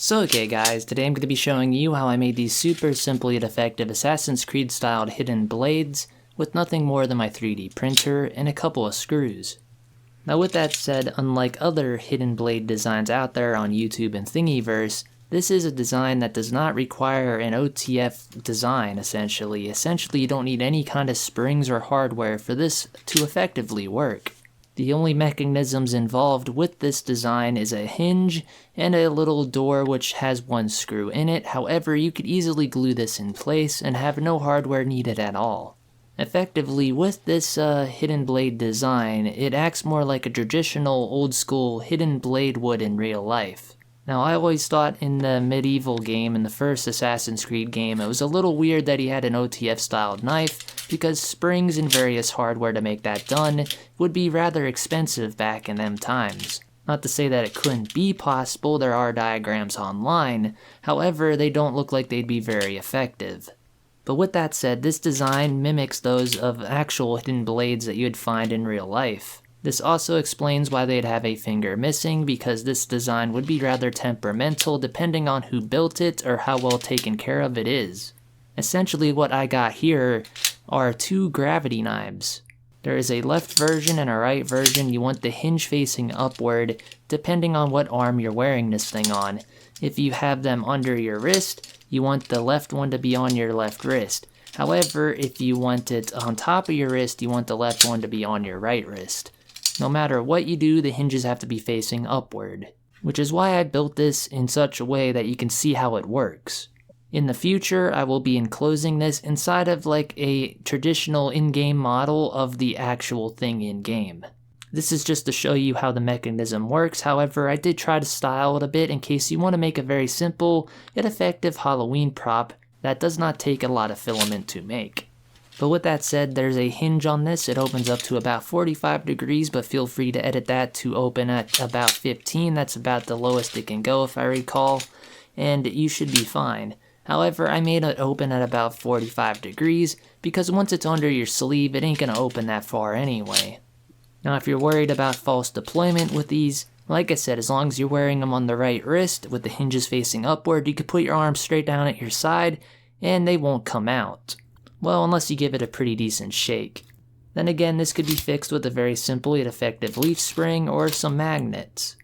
So okay guys, today I'm going to be showing you how I made these super simple yet effective Assassin's Creed styled hidden blades with nothing more than my 3D printer and a couple of screws. Now with that said, unlike other hidden blade designs out there on YouTube and Thingiverse, this is a design that does not require an OTF design essentially. Essentially you don't need any kind of springs or hardware for this to effectively work. The only mechanisms involved with this design is a hinge and a little door which has one screw in it. However, you could easily glue this in place and have no hardware needed at all. Effectively, with this hidden blade design, it acts more like a traditional old school hidden blade would in real life. Now I always thought in the medieval game, in the first Assassin's Creed game, it was a little weird that he had an OTF styled knife, because springs and various hardware to make that done would be rather expensive back in them times. Not to say that it couldn't be possible, there are diagrams online, however they don't look like they'd be very effective. But with that said, this design mimics those of actual hidden blades that you'd find in real life. This also explains why they'd have a finger missing, because this design would be rather temperamental depending on who built it or how well taken care of it is. Essentially what I got here are two gravity knives. There is a left version and a right version. You want the hinge facing upward depending on what arm you're wearing this thing on. If you have them under your wrist, you want the left one to be on your left wrist. However, if you want it on top of your wrist, you want the left one to be on your right wrist. No matter what you do, the hinges have to be facing upward, which is why I built this in such a way that you can see how it works. In the future, I will be enclosing this inside of like a traditional in-game model of the actual thing in-game. This is just to show you how the mechanism works. However, I did try to style it a bit in case you want to make a very simple yet effective Halloween prop that does not take a lot of filament to make. But with that said, there's a hinge on this. It opens up to about 45 degrees, but feel free to edit that to open at about 15. That's about the lowest it can go if I recall, and you should be fine. However, I made it open at about 45 degrees, because once it's under your sleeve, it ain't gonna open that far anyway. Now if you're worried about false deployment with these, like I said, as long as you're wearing them on the right wrist with the hinges facing upward, you can put your arms straight down at your side, and they won't come out. Well, unless you give it a pretty decent shake. Then again, this could be fixed with a very simple yet effective leaf spring or some magnets.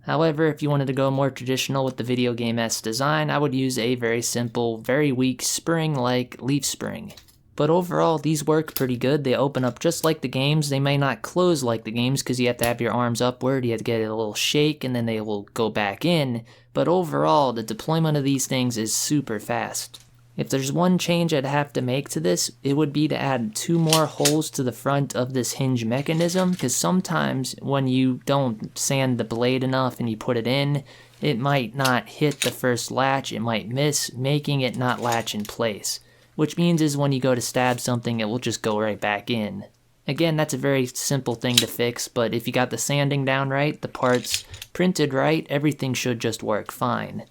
However, if you wanted to go more traditional with the video game-esque design, I would use a very simple, very weak spring like leaf spring. But overall, these work pretty good. They open up just like the games. They may not close like the games because you have to have your arms upward, you have to get it a little shake, and then they will go back in. But overall, the deployment of these things is super fast. If there's one change I'd have to make to this, it would be to add 2 more holes to the front of this hinge mechanism, because sometimes when you don't sand the blade enough and you put it in, it might not hit the first latch, it might miss, making it not latch in place. Which means is when you go to stab something, it will just go right back in. Again, that's a very simple thing to fix, but if you got the sanding down right, the parts printed right, everything should just work fine.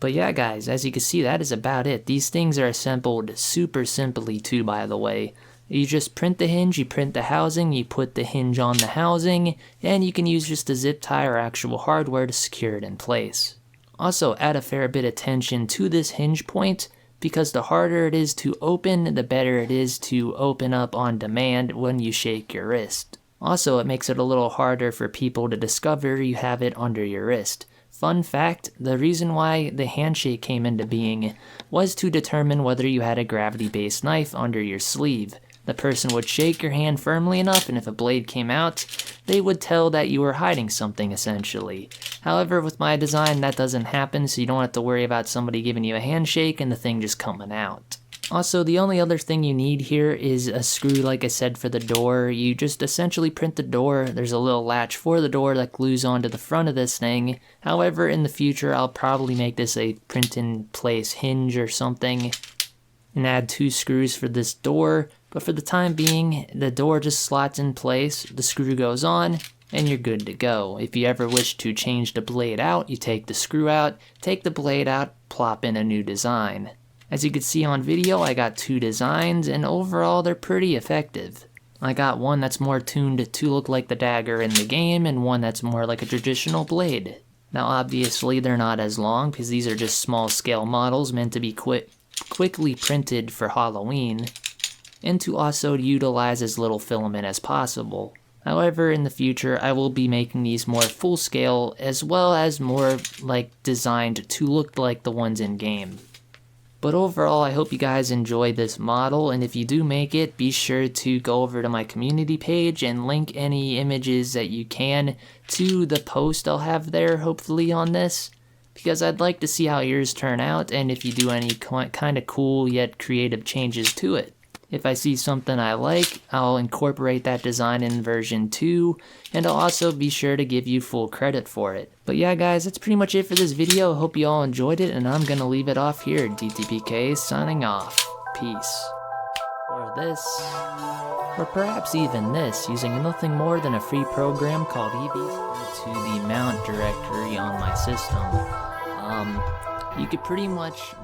But yeah guys, as you can see, that is about it. These things are assembled super simply too, by the way. You just print the hinge, you print the housing, you put the hinge on the housing, and you can use just a zip tie or actual hardware to secure it in place. Also, add a fair bit of tension to this hinge point, because the harder it is to open, the better it is to open up on demand when you shake your wrist. Also, it makes it a little harder for people to discover you have it under your wrist. Fun fact, the reason why the handshake came into being was to determine whether you had a gravity-based knife under your sleeve. The person would shake your hand firmly enough, and if a blade came out, they would tell that you were hiding something essentially. However, with my design that doesn't happen, so you don't have to worry about somebody giving you a handshake and the thing just coming out. Also, the only other thing you need here is a screw, like I said, for the door. You just essentially print the door. There's a little latch for the door that glues onto the front of this thing. However, in the future, I'll probably make this a print-in-place hinge or something and add 2 screws for this door. But for the time being, the door just slots in place, the screw goes on, and you're good to go. If you ever wish to change the blade out, you take the screw out, take the blade out, plop in a new design. As you can see on video, I got 2 designs, and overall they're pretty effective. I got one that's more tuned to look like the dagger in the game, and one that's more like a traditional blade. Now obviously they're not as long because these are just small scale models meant to be quickly printed for Halloween, and to also utilize as little filament as possible. However, in the future, I will be making these more full scale, as well as more designed to look like the ones in game. But overall, I hope you guys enjoy this model, and if you do make it, be sure to go over to my community page and link any images that you can to the post I'll have there, hopefully, on this, because I'd like to see how yours turn out, and if you do any kind of cool yet creative changes to it. If I see something I like, I'll incorporate that design in version 2, and I'll also be sure to give you full credit for it. But yeah guys, that's pretty much it for this video. Hope you all enjoyed it, and I'm gonna leave it off here. DTPK signing off. Peace. Or this, or perhaps even this, using nothing more than a free program called EV to the mount directory on my system. You could pretty much